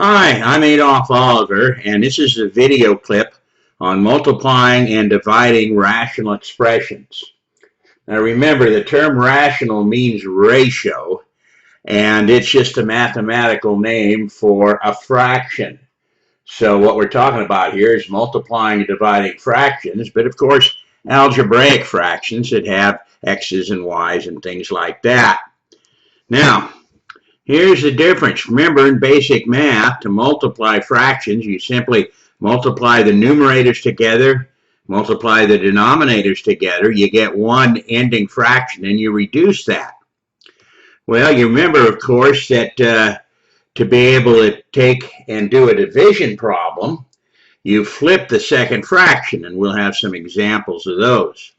Hi, I'm Adolph Oliver, and this is a video clip on multiplying and dividing rational expressions. Now remember, the term rational means ratio, and it's just a mathematical name for a fraction. So what we're talking about here is multiplying and dividing fractions, but of course algebraic fractions that have x's and y's and things like that. Now, here's the difference. Remember, in basic math, to multiply fractions, you simply multiply the numerators together, multiply the denominators together, you get one ending fraction, and you reduce that. Well, you remember, of course, that to be able to take and do a division problem, you flip the second fraction, and we'll have some examples of those.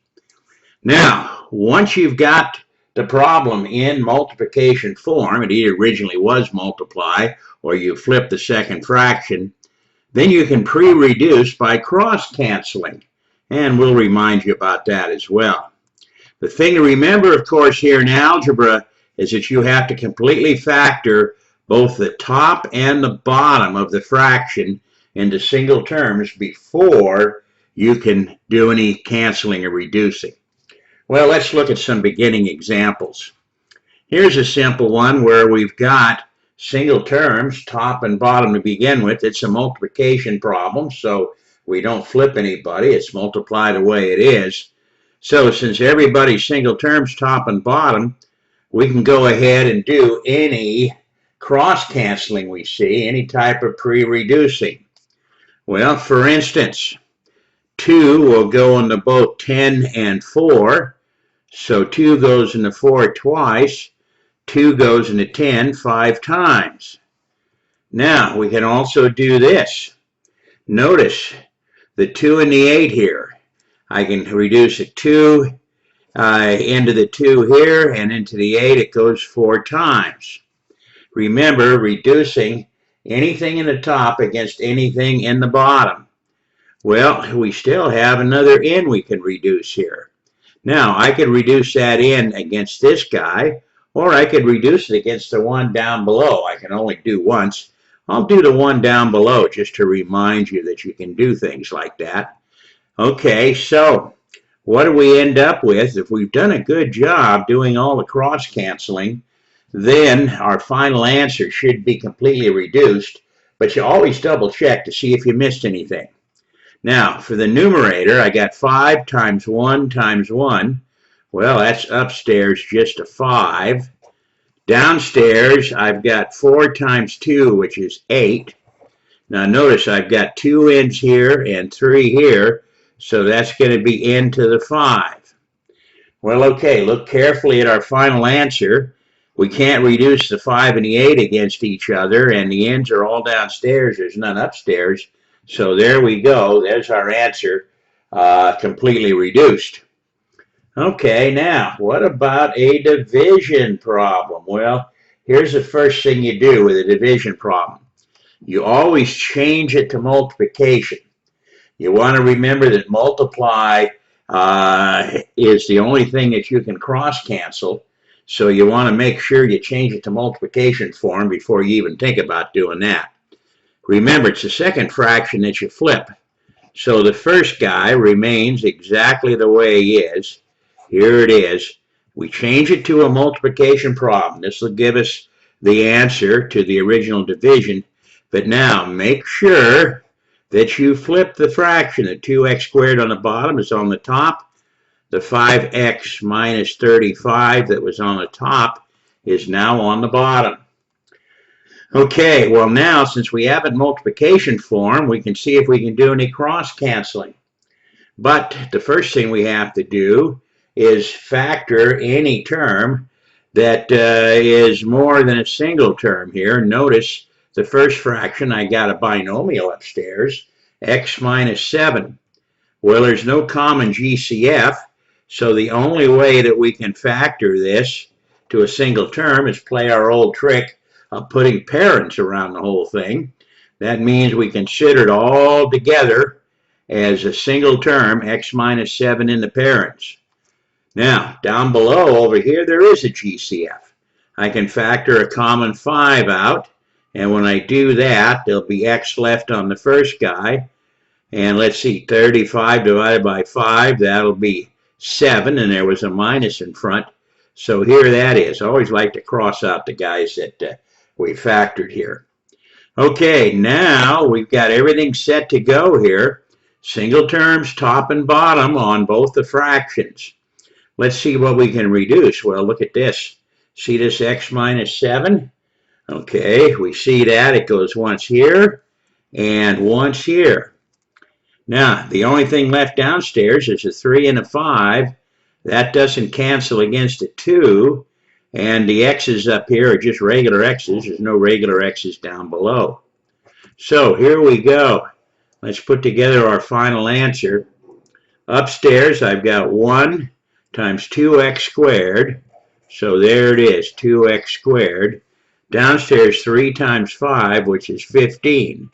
Now, once you've got the problem in multiplication form, it either originally was multiply or you flip the second fraction, then you can pre-reduce by cross-canceling, and we'll remind you about that as well. The thing to remember, of course, here in algebra is that you have to completely factor both the top and the bottom of the fraction into single terms before you can do any canceling or reducing. Well, let's look at some beginning examples. Here's a simple one where we've got single terms, top and bottom to begin with. It's a multiplication problem, so we don't flip anybody. It's multiply the way it is. So since everybody's single terms, top and bottom, we can go ahead and do any cross-canceling we see, any type of pre-reducing. Well, for instance, 2 will go into both 10 and 4. So 2 goes into 4 twice, 2 goes into 10 5 times. Now, we can also do this. Notice the 2 and the 8 here. I can reduce a 2 into the 2 here, and into the 8 it goes 4 times. Remember, reducing anything in the top against anything in the bottom. Well, we still have another n we can reduce here. Now, I could reduce that in against this guy, or I could reduce it against the one down below. I can only do once. I'll do the one down below just to remind you that you can do things like that. Okay, so what do we end up with? If we've done a good job doing all the cross-canceling, then our final answer should be completely reduced, but you always double check to see if you missed anything. Now, for the numerator, I got 5 times 1 times 1. Well, that's upstairs just a 5. Downstairs, I've got 4 times 2, which is 8. Now, notice I've got 2 n's here and 3 here, so that's going to be n to the 5. Well, okay, look carefully at our final answer. We can't reduce the 5 and the 8 against each other, and the n's are all downstairs. There's none upstairs. So there we go. There's our answer, completely reduced. Okay, now, what about a division problem? Well, here's the first thing you do with a division problem. You always change it to multiplication. You want to remember that multiply is the only thing that you can cross-cancel. So you want to make sure you change it to multiplication form before you even think about doing that. Remember, it's the second fraction that you flip. So the first guy remains exactly the way he is. Here it is. We change it to a multiplication problem. This will give us the answer to the original division. But now, make sure that you flip the fraction. The 2x squared on the bottom is on the top. The 5x minus 35 that was on the top is now on the bottom. Okay, well now, since we have it in multiplication form, we can see if we can do any cross-canceling. But the first thing we have to do is factor any term that is more than a single term here. Notice the first fraction, I got a binomial upstairs, x minus 7. Well, there's no common GCF, so the only way that we can factor this to a single term is play our old trick of putting parents around the whole thing. That means we consider it all together as a single term, x minus 7 in the parents. Now, down below over here, there is a GCF. I can factor a common 5 out, And when I do that, there'll be x left on the first guy. And let's see, 35 divided by 5, that'll be 7, and there was a minus in front. So here that is. I always like to cross out the guys that we factored here. Okay, now we've got everything set to go here. Single terms, top and bottom on both the fractions. Let's see what we can reduce. Well, look at this. See this x minus 7? Okay, we see that. It goes once here and once here. Now, the only thing left downstairs is a 3 and a 5. That doesn't cancel against a 2. And the x's up here are just regular x's. There's no regular x's down below. So here we go. Let's put together our final answer. Upstairs, I've got 1 times 2x squared. So there it is, 2x squared. Downstairs, 3 times 5, which is 15.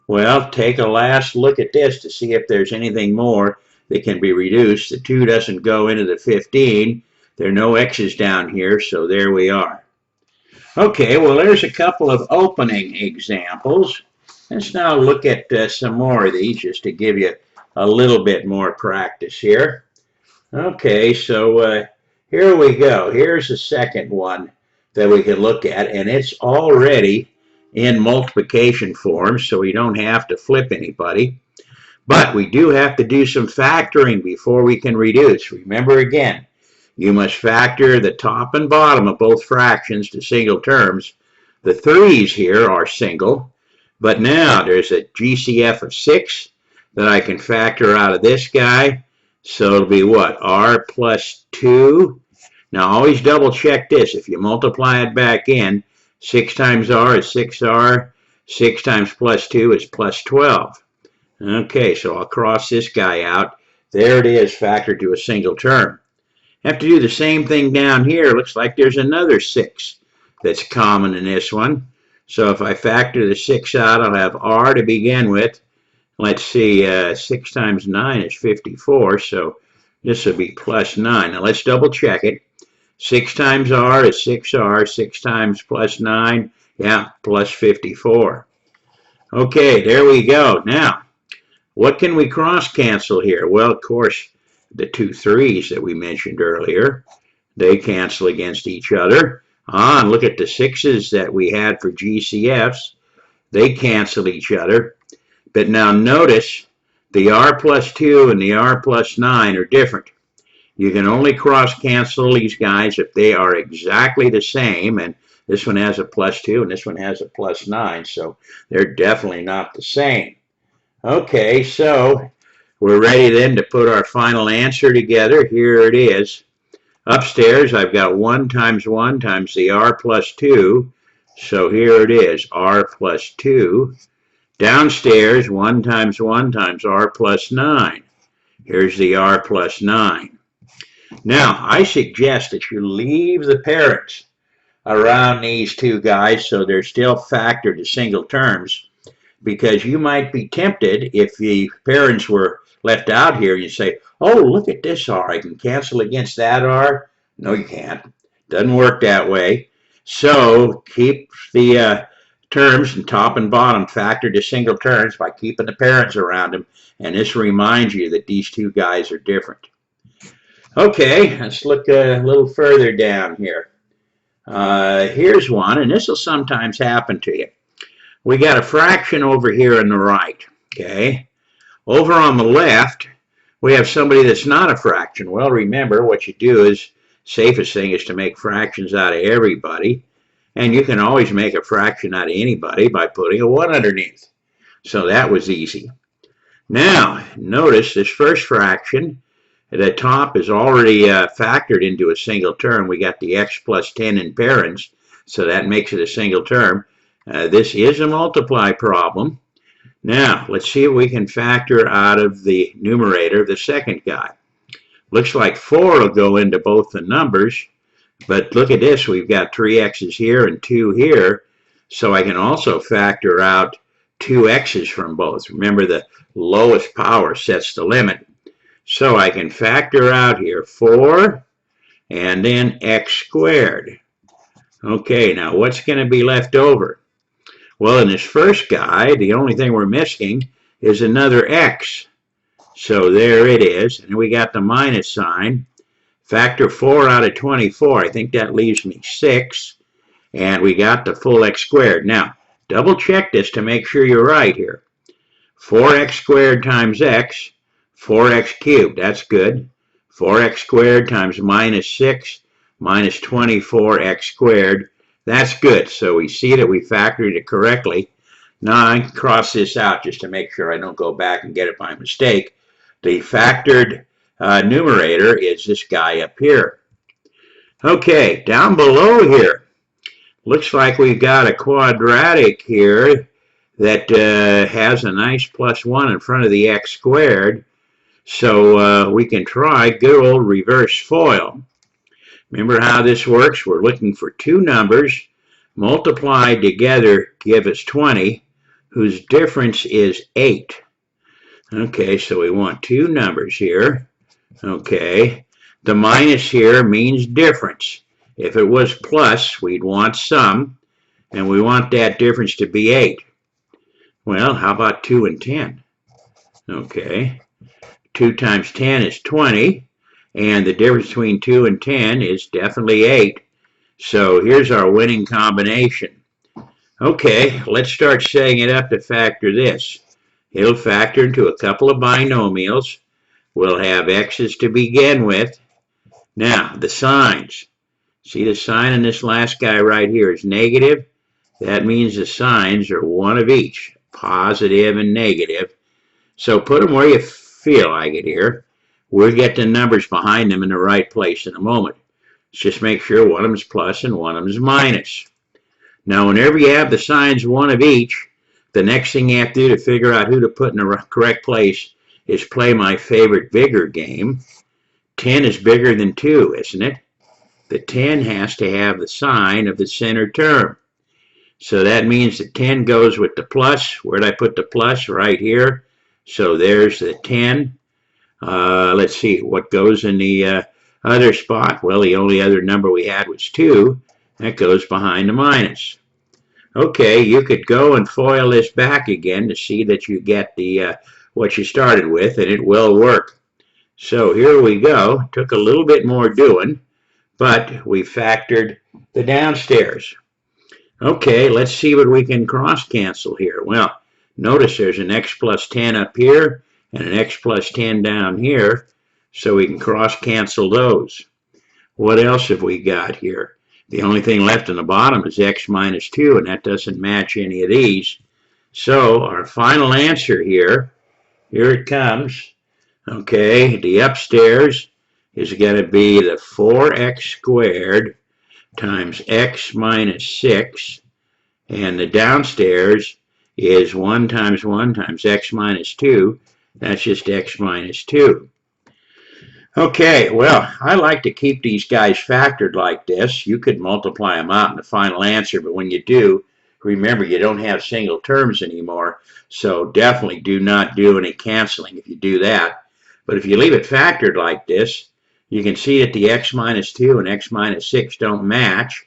Well, take a last look at this to see if there's anything more that can be reduced. The 2 doesn't go into the 15. There are no x's down here, so there we are. Okay, well, there's a couple of opening examples. Let's now look at some more of these just to give you a little bit more practice here. Okay, so here we go. Here's the second one that we can look at, and it's already in multiplication form, so we don't have to flip anybody. But we do have to do some factoring before we can reduce. Remember again, you must factor the top and bottom of both fractions to single terms. The 3's here are single, but now there's a GCF of 6 that I can factor out of this guy. So it'll be what? R plus 2. Now always double check this. If you multiply it back in, 6 times R is 6R. 6 times plus 2 is plus 12. Okay, so I'll cross this guy out. There it is, factored to a single term. Have to do the same thing down here. Looks like there's another 6 that's common in this one. So if I factor the 6 out, I'll have R to begin with. Let's see, 6 times 9 is 54, so this will be plus 9. Now let's double check it. 6 times R is 6R. 6 times plus 9, yeah, plus 54. Okay, there we go. Now, what can we cross cancel here? Well, of course, the 2 3's that we mentioned earlier, they cancel against each other. And look at the 6's that we had for GCFs. They cancel each other. But now notice the R plus 2 and the R plus 9 are different. You can only cross cancel these guys if they are exactly the same, and this one has a plus 2 and this one has a plus 9, so they're definitely not the same. Okay, so we're ready then to put our final answer together. Here it is. Upstairs, I've got 1 times the R plus 2, so here it is, R plus 2. Downstairs, 1 times R plus 9. Here's the R plus 9. Now, I suggest that you leave the parents around these two guys so they're still factored to single terms, because you might be tempted, if the parents were left out here, you say, oh, look at this R. I can cancel against that R. No, you can't. Doesn't work that way. So keep the terms and top and bottom factored to single terms by keeping the parents around them. And this reminds you that these two guys are different. Okay, let's look a little further down here. Here's one, and this will sometimes happen to you. We got a fraction over here on the right, okay? Over on the left, we have somebody that's not a fraction. Well, remember, what you do is, safest thing is to make fractions out of everybody. And you can always make a fraction out of anybody by putting a 1 underneath. So that was easy. Now, notice this first fraction, the top is already factored into a single term. We got the x plus 10 in parents, so that makes it a single term. This is a multiply problem. Now, let's see if we can factor out of the numerator the second guy. Looks like 4 will go into both the numbers, but look at this. We've got 3 x's here and 2 here, so I can also factor out 2 x's from both. Remember, the lowest power sets the limit. So I can factor out here 4 and then x squared. Okay, now what's going to be left over? Well, in this first guy, the only thing we're missing is another x. So there it is. And we got the minus sign. Factor 4 out of 24. I think that leaves me 6. And we got the full x squared. Now, double check this to make sure you're right here. 4x squared times x, 4x cubed. That's good. 4x squared times minus 6 minus 24x squared. That's good. So we see that we factored it correctly. Now I can cross this out just to make sure I don't go back and get it by mistake. The factored numerator is this guy up here. Okay, down below here, looks like we've got a quadratic here that has a nice plus 1 in front of the x squared. So we can try good old reverse FOIL. Remember how this works? We're looking for two numbers multiplied together give us 20, whose difference is 8. Okay, so we want two numbers here. Okay, the minus here means difference. If it was plus, we'd want sum, and we want that difference to be 8. Well, how about 2 and 10? Okay, 2 times 10 is 20, and the difference between 2 and 10 is definitely 8. So here's our winning combination. Okay, let's start setting it up to factor this. It'll factor into a couple of binomials. We'll have x's to begin with. Now, the signs. See the sign in this last guy right here is negative. That means the signs are one of each, positive and negative. So put them where you feel like it here. We'll get the numbers behind them in the right place in a moment. Let's just make sure one of them is plus and one of them is minus. Now, whenever you have the signs one of each, the next thing you have to do to figure out who to put in the correct place is play my favorite bigger game. 10 is bigger than 2, isn't it? The 10 has to have the sign of the center term. So that means the 10 goes with the plus. Where'd I put the plus? Right here. So there's the 10. Let's see, what goes in the other spot? Well, the only other number we had was 2. That goes behind the minus. Okay, you could go and FOIL this back again to see that you get the what you started with, and it will work. So here we go. Took a little bit more doing, but we factored the downstairs. Okay, let's see what we can cross cancel here. Well, notice there's an x plus 10 up here and an x plus 10 down here, so we can cross cancel those. What else have we got here? The only thing left in the bottom is x minus 2, and that doesn't match any of these. So our final answer here it comes. Okay, the upstairs is going to be the 4x squared times x minus 6, and the downstairs is 1 times 1 times x minus 2. That's just x minus 2. Okay, well, I like to keep these guys factored like this. You could multiply them out in the final answer, but when you do, remember you don't have single terms anymore, so definitely do not do any canceling if you do that. But if you leave it factored like this, you can see that the x minus 2 and x minus 6 don't match.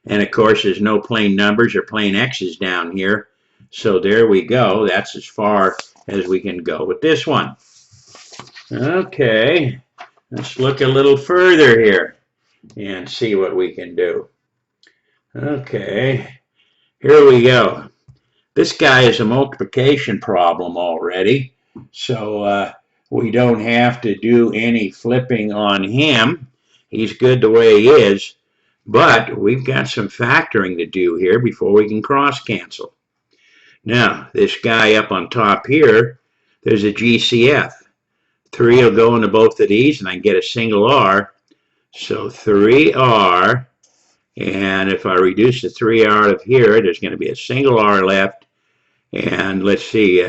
And of course, there's no plain numbers or plain x's down here. So there we go. That's as far as we can go with this one. Okay, let's look a little further here and see what we can do. Okay, here we go. This guy is a multiplication problem already, so we don't have to do any flipping on him. He's good the way he is, but we've got some factoring to do here before we can cross cancel. Now, this guy up on top here, there's a GCF. 3 will go into both of these, and I can get a single R. So 3R, and if I reduce the 3R out of here, there's going to be a single R left. And let's see,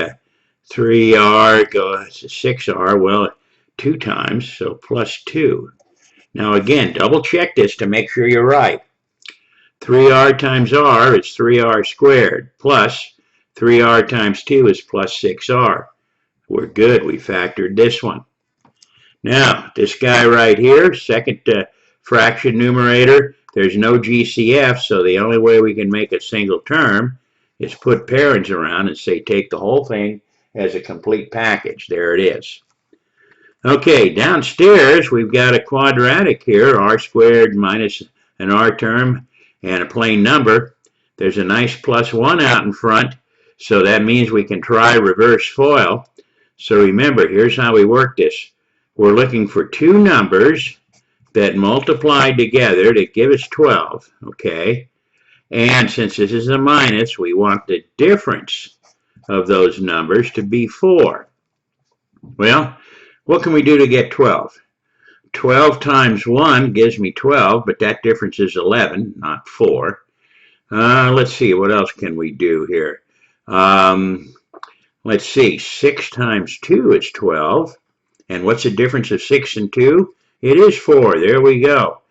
3R goes to 6R, well, 2 times, so plus 2. Now again, double check this to make sure you're right. 3R times R is 3R squared, plus 3R times 2 is plus 6R. We're good, we factored this one. Now, this guy right here, second fraction numerator, there's no GCF, so the only way we can make a single term is put parents around and say take the whole thing as a complete package. There it is. Okay, downstairs we've got a quadratic here, r squared minus an r term and a plain number. There's a nice +1 out in front, so that means we can try reverse FOIL. So remember, here's how we work this. We're looking for two numbers that multiply together to give us 12, okay? And since this is a minus, we want the difference of those numbers to be 4. Well, what can we do to get 12? 12 times 1 gives me 12, but that difference is 11, not 4. Let's see, what else can we do here? Let's see, 6 times 2 is 12. And what's the difference of 6 and 2? It is 4. There we go.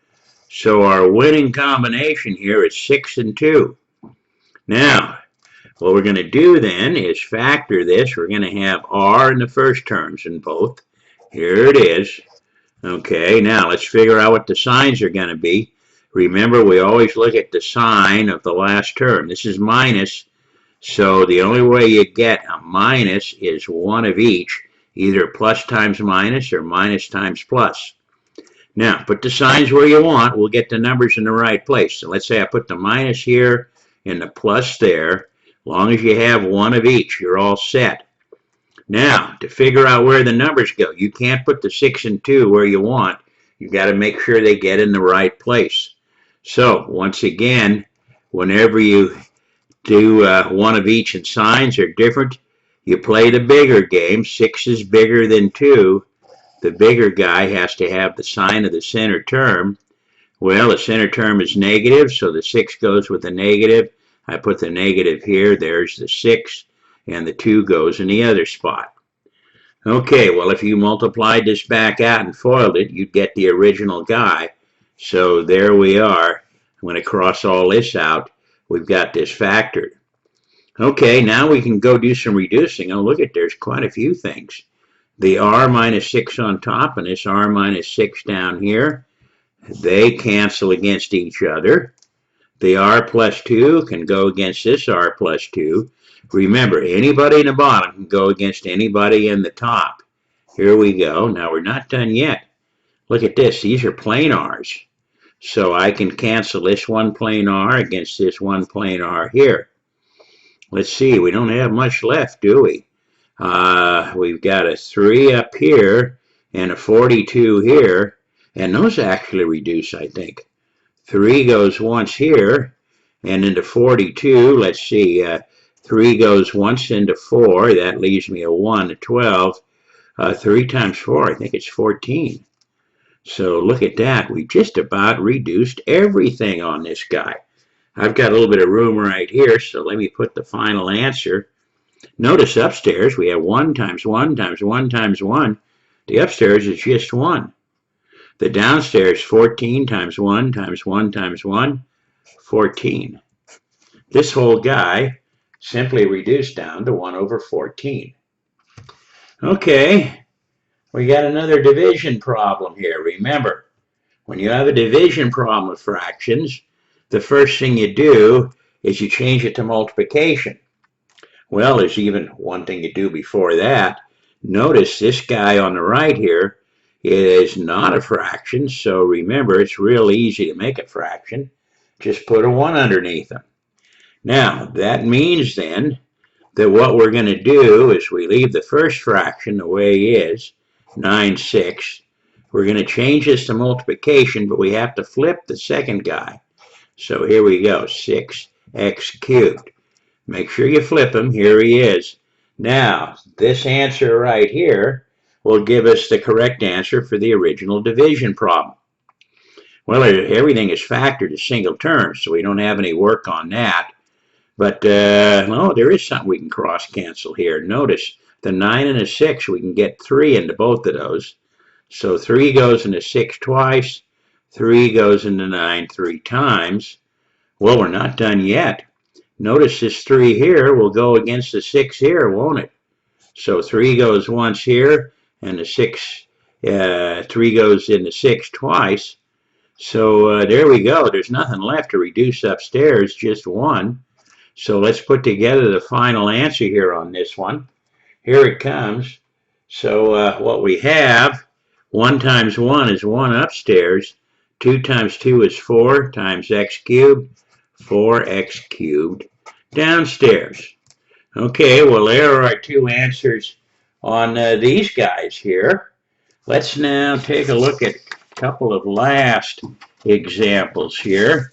So our winning combination here is 6 and 2. Now, what we're going to do then is factor this. We're going to have r in the first terms in both. Here it is. Okay, now let's figure out what the signs are going to be. Remember, we always look at the sign of the last term. This is minus, so the only way you get a minus is one of each, either plus times minus or minus times plus. Now, put the signs where you want. We'll get the numbers in the right place. So let's say I put the minus here and the plus there. As long as you have one of each, you're all set. Now, to figure out where the numbers go, you can't put the 6 and 2 where you want. You've got to make sure they get in the right place. So, once again, whenever you do one of each and signs are different, you play the bigger game. 6 is bigger than 2. The bigger guy has to have the sign of the center term. Well, the center term is negative, so the 6 goes with the negative. I put the negative here. There's the 6. And the 2 goes in the other spot. Okay, well, if you multiplied this back out and FOILed it, you'd get the original guy. So there we are. I'm going to cross all this out. We've got this factored. Okay, now we can go do some reducing. Oh, look at, there's quite a few things. The r minus 6 on top and this r minus 6 down here, they cancel against each other. The r plus 2 can go against this r plus 2. Remember, anybody in the bottom can go against anybody in the top. Here we go. Now, we're not done yet. Look at this. These are plain r's. So I can cancel this one plain r against this one plain r here. Let's see. We don't have much left, do we? We've got a 3 up here and a 42 here. And those actually reduce, I think. 3 goes once here. And into 42, let's see. 3 goes once into 4. That leaves me a 1, 12. 3 times 4, I think it's 14. So look at that. We've just about reduced everything on this guy. I've got a little bit of room right here, so let me put the final answer. Notice upstairs we have 1 times 1 times 1 times 1. The upstairs is just 1. The downstairs, 14 times 1 times 1 times 1, 14. This whole guy simply reduced down to 1 over 14. Okay, we got another division problem here. Remember, when you have a division problem with fractions, the first thing you do is you change it to multiplication. Well, there's even one thing you do before that. Notice this guy on the right here is not a fraction, so remember, it's real easy to make a fraction. Just put a 1 underneath them. Now, that means then that what we're going to do is we leave the first fraction the way it is, 9/6. We're going to change this to multiplication, but we have to flip the second guy. So here we go, 6x cubed. Make sure you flip him. Here he is. Now, this answer right here will give us the correct answer for the original division problem. Well, everything is factored as single terms, so we don't have any work on that. But, no, there is something we can cross-cancel here. Notice, the 9 and the 6, we can get 3 into both of those. So 3 goes into 6 twice. 3 goes into 9 3 times. Well, we're not done yet. Notice this 3 here will go against the 6 here, won't it? So 3 goes once here, and the 3 goes into 6 twice. So there we go. There's nothing left to reduce upstairs, just 1. So let's put together the final answer here on this one. Here it comes. So what we have, 1 times 1 is 1 upstairs. 2 times 2 is 4 times x cubed. 4x cubed downstairs. Okay, well, there are our two answers on these guys here. Let's now take a look at a couple of last examples here.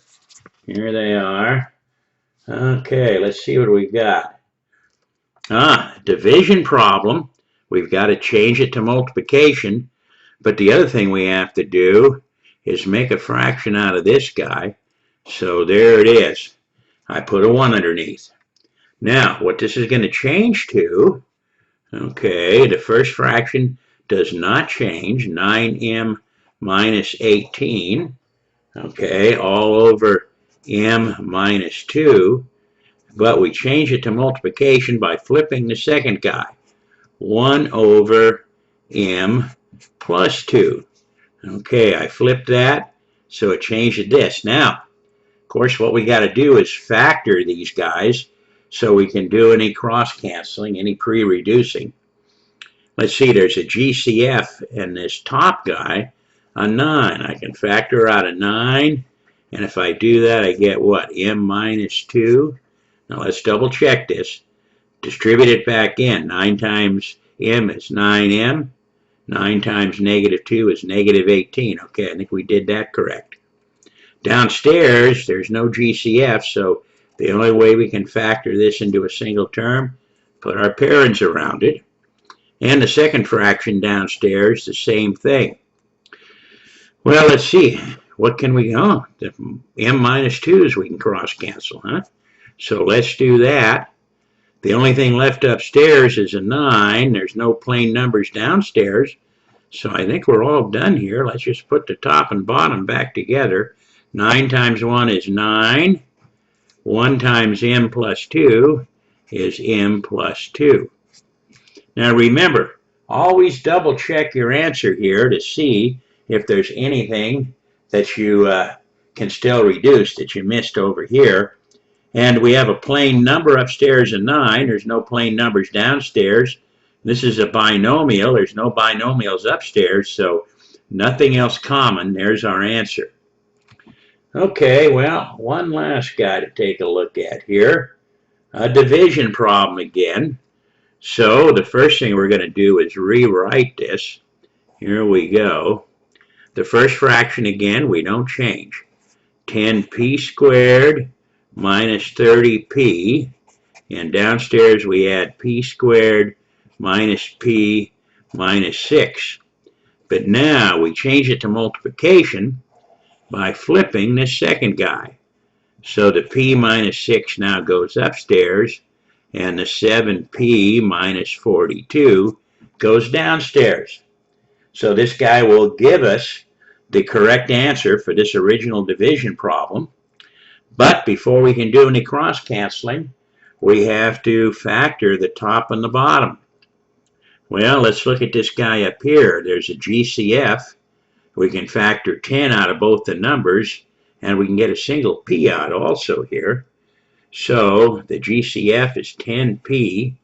Here they are. Okay, let's see what we got. Division problem. We've got to change it to multiplication. But the other thing we have to do is make a fraction out of this guy. So there it is. I put a 1 underneath. Now, what this is going to change to, okay, the first fraction does not change. 9m minus 18, okay, all over m minus 2. But we change it to multiplication by flipping the second guy. 1 over m plus 2. Okay, I flipped that, so it changed to this. Now, of course, what we got to do is factor these guys so we can do any cross-canceling, any pre-reducing. Let's see, there's a GCF in this top guy, a 9. I can factor out a 9, and if I do that, I get what? M minus 2. Now let's double check this. Distribute it back in. 9 times m is 9m. 9 times negative 2 is negative 18. Okay, I think we did that correct. Downstairs, there's no GCF, so the only way we can factor this into a single term, put our parents around it. And the second fraction downstairs, the same thing. Well, let's see. What can we, the m minus 2's we can cross cancel, huh? So let's do that. The only thing left upstairs is a 9. There's no plain numbers downstairs. So I think we're all done here. Let's just put the top and bottom back together. 9 times 1 is 9. 1 times m plus 2 is m plus 2. Now remember, always double check your answer here to see if there's anything that you can still reduce that you missed over here. And we have a plain number upstairs of 9. There's no plain numbers downstairs. This is a binomial. There's no binomials upstairs, so nothing else common. There's our answer. Okay, well, one last guy to take a look at here. A division problem again. So the first thing we're going to do is rewrite this. Here we go. The first fraction again, we don't change. 10p squared minus 30p. And downstairs we add p squared minus p minus 6. But now we change it to multiplication by flipping this second guy. So the p minus 6 now goes upstairs, and the 7p minus 42 goes downstairs. So this guy will give us the correct answer for this original division problem. But before we can do any cross-canceling, we have to factor the top and the bottom. Well, let's look at this guy up here. There's a GCF. We can factor 10 out of both the numbers, and we can get a single p out also here. So the GCF is 10p.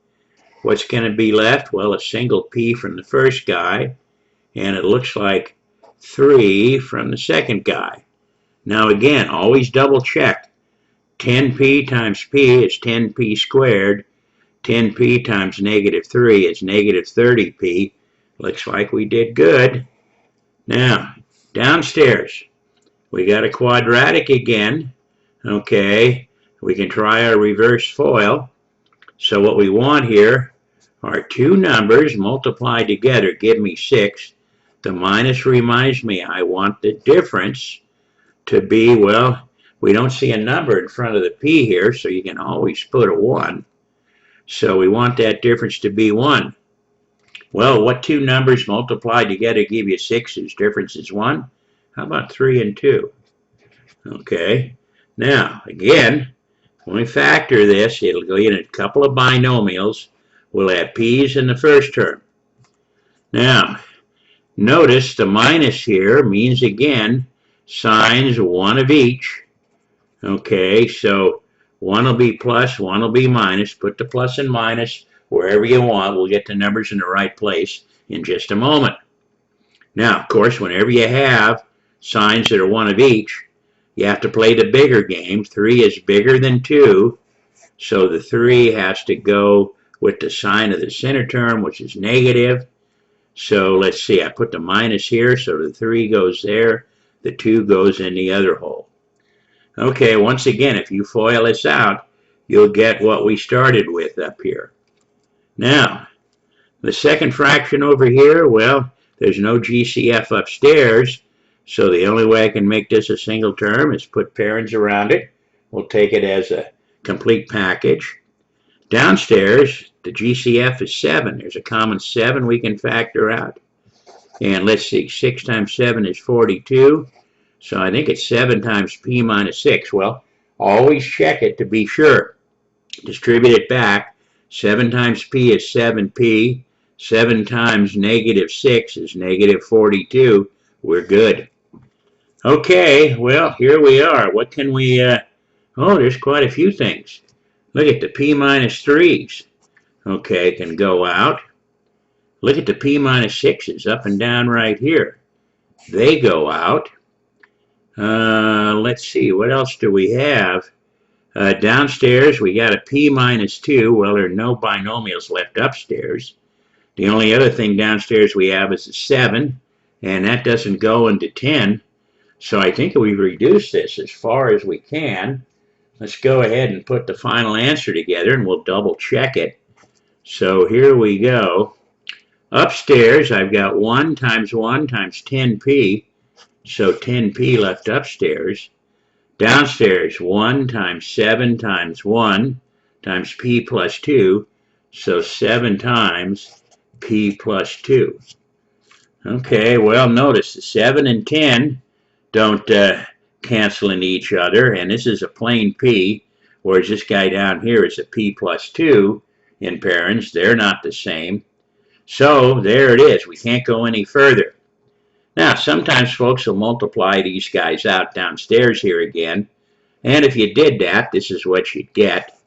What's going to be left? Well, a single p from the first guy, and it looks like 3 from the second guy. Now again, always double check. 10p times p is 10p squared. 10p times negative 3 is negative 30p. Looks like we did good. Now, downstairs, we got a quadratic again. Okay, we can try our reverse FOIL. So what we want here are two numbers multiplied together, give me 6. The minus reminds me I want the difference to be, well, we don't see a number in front of the p here, so you can always put a 1. So we want that difference to be 1. Well, what two numbers multiplied together give you 6 whose difference is 1? How about 3 and 2? Okay. Now, again, when we factor this, it'll go in a couple of binomials. We'll have p's in the first term. Now, notice the minus here means, again, signs one of each. Okay, so One will be plus, one will be minus. Put the plus and minus wherever you want. We'll get the numbers in the right place in just a moment. Now, of course, whenever you have signs that are one of each, you have to play the bigger game. 3 is bigger than 2, so the 3 has to go with the sign of the center term, which is negative. So let's see, I put the minus here, so the 3 goes there, the 2 goes in the other hole. Okay, once again, if you FOIL this out, you'll get what we started with up here. Now, the second fraction over here, well, there's no GCF upstairs, so the only way I can make this a single term is put parens around it. We'll take it as a complete package. Downstairs, the GCF is 7. There's a common 7 we can factor out. And let's see, 6 times 7 is 42. So I think it's 7 times p minus 6. Well, always check it to be sure. Distribute it back. 7 times p is 7p. 7 times negative 6 is negative 42. We're good. Okay, well, here we are. What can we, oh, there's quite a few things. Look at the p minus 3s. Okay, can go out. Look at the p minus 6s up and down right here. They go out. Let's see, what else do we have? Downstairs, we got a p minus 2. Well, there are no binomials left upstairs. The only other thing downstairs we have is a 7, and that doesn't go into 10. So I think we've reduced this as far as we can. Let's go ahead and put the final answer together, and we'll double check it. So here we go. Upstairs, I've got 1 times 10p, so 10p left upstairs. Downstairs, 1 times 7 times 1 times p plus 2, so 7 times p plus 2. Okay, well, notice the 7 and 10 don't cancel into each other, and this is a plain p, whereas this guy down here is a p plus 2 in parens. They're not the same. So there it is. We can't go any further. Now, sometimes folks will multiply these guys out downstairs here again, and if you did that, this is what you'd get.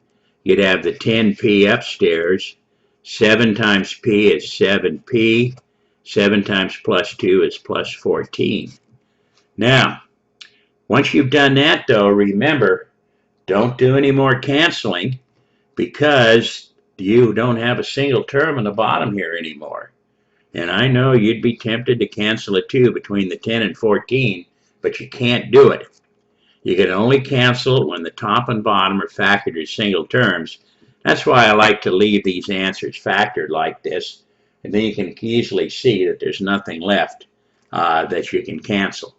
You'd have the 10p upstairs. 7 times p is 7p. 7 times plus 2 is plus 14. Now, once you've done that, though, remember, don't do any more canceling because you don't have a single term in the bottom here anymore. And I know you'd be tempted to cancel a 2 between the 10 and 14, but you can't do it. You can only cancel it when the top and bottom are factored as single terms. That's why I like to leave these answers factored like this, and then you can easily see that there's nothing left that you can cancel.